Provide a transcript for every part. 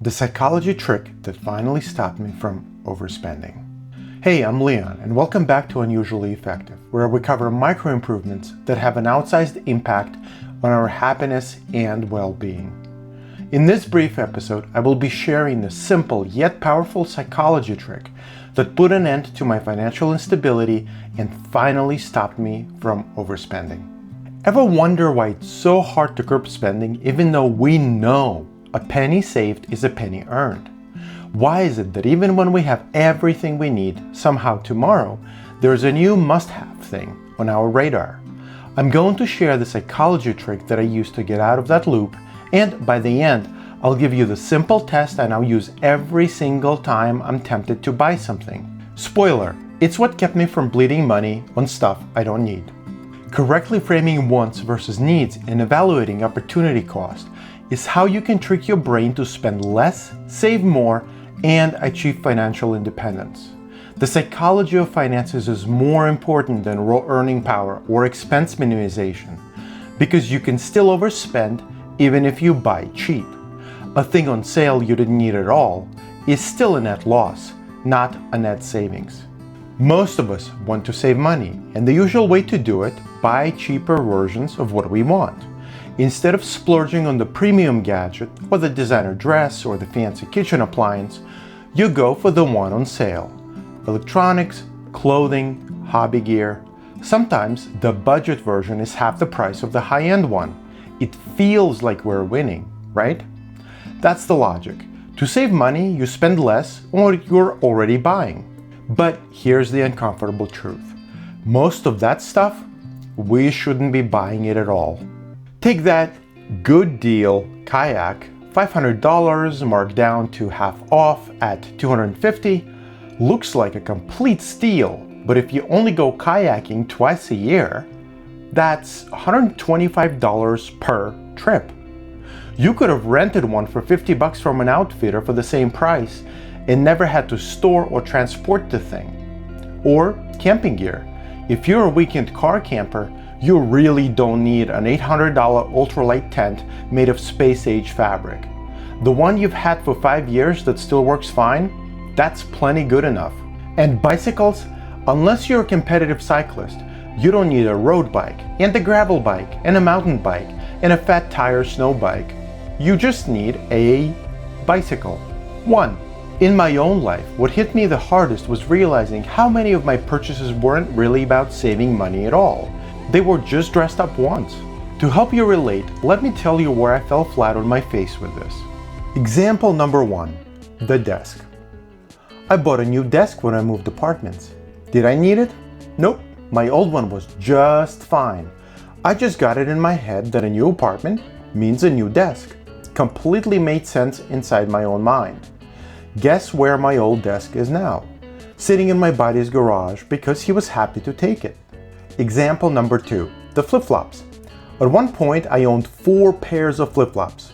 The psychology trick that finally stopped me from overspending. Hey, I'm Leon, and welcome back to Unusually Effective, where we cover micro improvements that have an outsized impact on our happiness and well-being. In this brief episode, I will be sharing the simple yet powerful psychology trick that put an end to my financial instability and finally stopped me from overspending. Ever wonder why it's so hard to curb spending even though we know a penny saved is a penny earned? Why is it that even when we have everything we need, somehow tomorrow, there's a new must-have thing on our radar? I'm going to share the psychology trick that I use to get out of that loop, and by the end, I'll give you the simple test I now use every single time I'm tempted to buy something. Spoiler, it's what kept me from bleeding money on stuff I don't need. Correctly framing wants versus needs and evaluating opportunity cost is how you can trick your brain to spend less, save more, and achieve financial independence. The psychology of finances is more important than raw earning power or expense minimization, because you can still overspend even if you buy cheap. A thing on sale you didn't need at all is still a net loss, not a net savings. Most of us want to save money, and the usual way to do it, buy cheaper versions of what we want. Instead of splurging on the premium gadget or the designer dress or the fancy kitchen appliance, you go for the one on sale. Electronics, clothing, hobby gear. Sometimes the budget version is half the price of the high-end one. It feels like we're winning, right? That's the logic. To save money, you spend less on what you're already buying. But here's the uncomfortable truth. Most of that stuff, we shouldn't be buying it at all. Take that good deal kayak, $500 marked down to half off at $250. Looks like a complete steal, but if you only go kayaking twice a year, that's $125 per trip. You could have rented one for $50 from an outfitter for the same price and never had to store or transport the thing. Or camping gear. If you're a weekend car camper, you really don't need an $800 ultralight tent made of space-age fabric. The one you've had for 5 years that still works fine, that's plenty good enough. And bicycles, unless you're a competitive cyclist, you don't need a road bike and a gravel bike and a mountain bike and a fat tire snow bike. You just need a bicycle. One. In my own life, what hit me the hardest was realizing how many of my purchases weren't really about saving money at all. They were just dressed up wants. To help you relate, let me tell you where I fell flat on my face with this. Example number 1, the desk. I bought a new desk when I moved apartments. Did I need it? Nope, my old one was just fine. I just got it in my head that a new apartment means a new desk. Completely made sense inside my own mind. Guess where my old desk is now? Sitting in my buddy's garage because he was happy to take it. Example number 2, the flip-flops. At one point, I owned 4 pairs of flip-flops.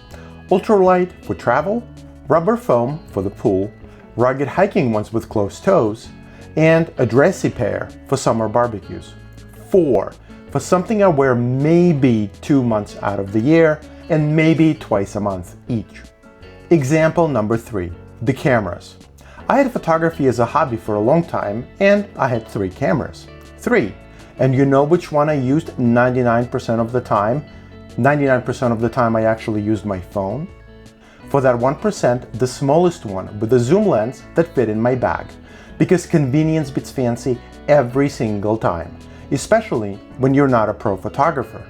Ultralight for travel, rubber foam for the pool, rugged hiking ones with closed toes, and a dressy pair for summer barbecues. 4 for something I wear maybe 2 months out of the year and maybe twice a month each. Example number 3, the cameras. I had photography as a hobby for a long time, and I had 3 cameras. 3. And you know which one I used 99% of the time? 99% of the time I actually used my phone. For that 1%, the smallest one with the zoom lens that fit in my bag, because convenience beats fancy every single time, especially when you're not a pro photographer.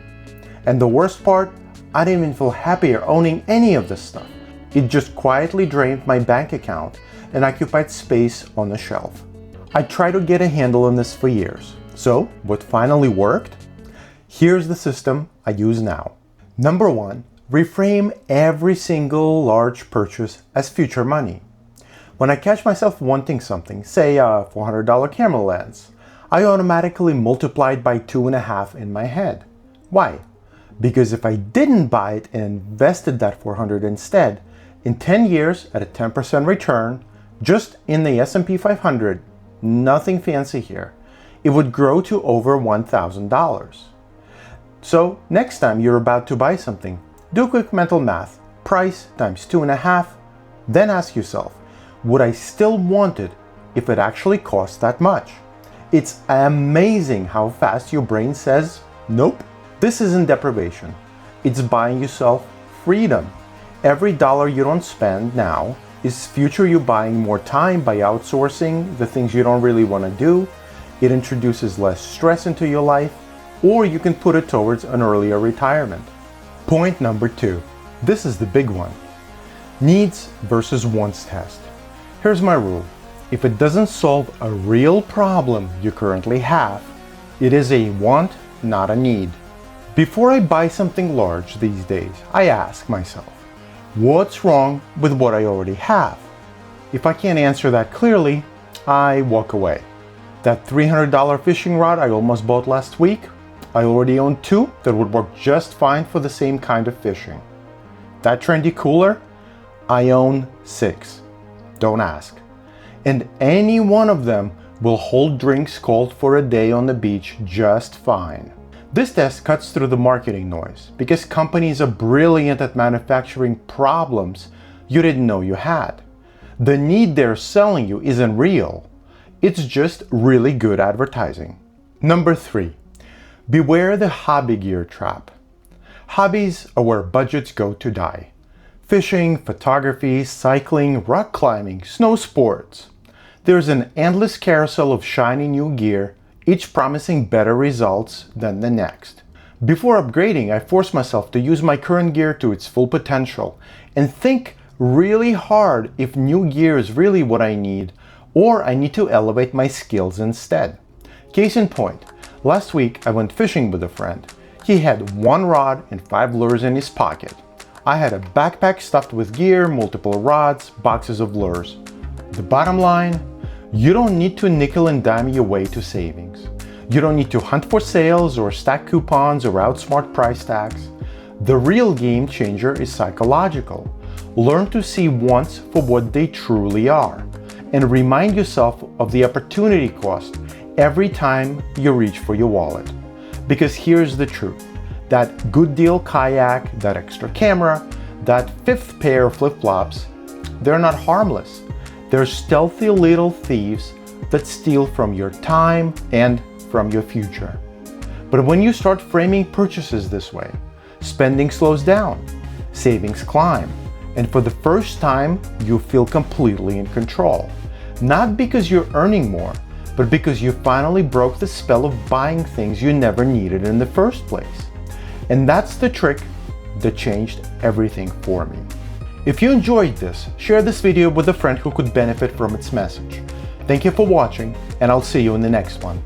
And the worst part, I didn't even feel happier owning any of this stuff. It just quietly drained my bank account and occupied space on the shelf. I tried to get a handle on this for years. So, what finally worked? Here's the system I use now. Number 1, reframe every single large purchase as future money. When I catch myself wanting something, say a $400 camera lens, I automatically multiply it by 2.5 in my head. Why? Because if I didn't buy it and invested that $400 instead, in 10 years at a 10% return, just in the S&P 500, nothing fancy here, it would grow to over $1,000. So next time you're about to buy something, do quick mental math. Price times 2.5 Then ask yourself, would I still want it if it actually costs that much? It's amazing how fast your brain says, nope. This isn't deprivation. It's buying yourself freedom. Every dollar you don't spend now is future you buying more time by outsourcing the things you don't really want to do. It introduces less stress into your life, or you can put it towards an earlier retirement. Point number 2. This is the big one. Needs versus wants test. Here's my rule. If it doesn't solve a real problem you currently have, it is a want, not a need. Before I buy something large these days, I ask myself, what's wrong with what I already have? If I can't answer that clearly, I walk away. That $300 fishing rod I almost bought last week, I already own 2 that would work just fine for the same kind of fishing. That trendy cooler, I own 6. Don't ask. And any one of them will hold drinks cold for a day on the beach just fine. This test cuts through the marketing noise because companies are brilliant at manufacturing problems you didn't know you had. The need they're selling you isn't real. It's just really good advertising. Number 3, beware the hobby gear trap. Hobbies are where budgets go to die. Fishing, photography, cycling, rock climbing, snow sports. There's an endless carousel of shiny new gear, each promising better results than the next. Before upgrading, I force myself to use my current gear to its full potential and think really hard if new gear is really what I need, or I need to elevate my skills instead. Case in point, last week I went fishing with a friend. He had 1 rod and 5 lures in his pocket. I had a backpack stuffed with gear, multiple rods, boxes of lures. The bottom line, you don't need to nickel and dime your way to savings. You don't need to hunt for sales or stack coupons or outsmart price tags. The real game changer is psychological. Learn to see wants for what they truly are, and remind yourself of the opportunity cost every time you reach for your wallet. Because here's the truth. That good deal kayak, that extra camera, that 5th pair of flip-flops, they're not harmless. They're stealthy little thieves that steal from your time and from your future. But when you start framing purchases this way, spending slows down, savings climb, and for the first time, you feel completely in control. Not because you're earning more, but because you finally broke the spell of buying things you never needed in the first place. And that's the trick that changed everything for me. If you enjoyed this, share this video with a friend who could benefit from its message. Thank you for watching, and I'll see you in the next one.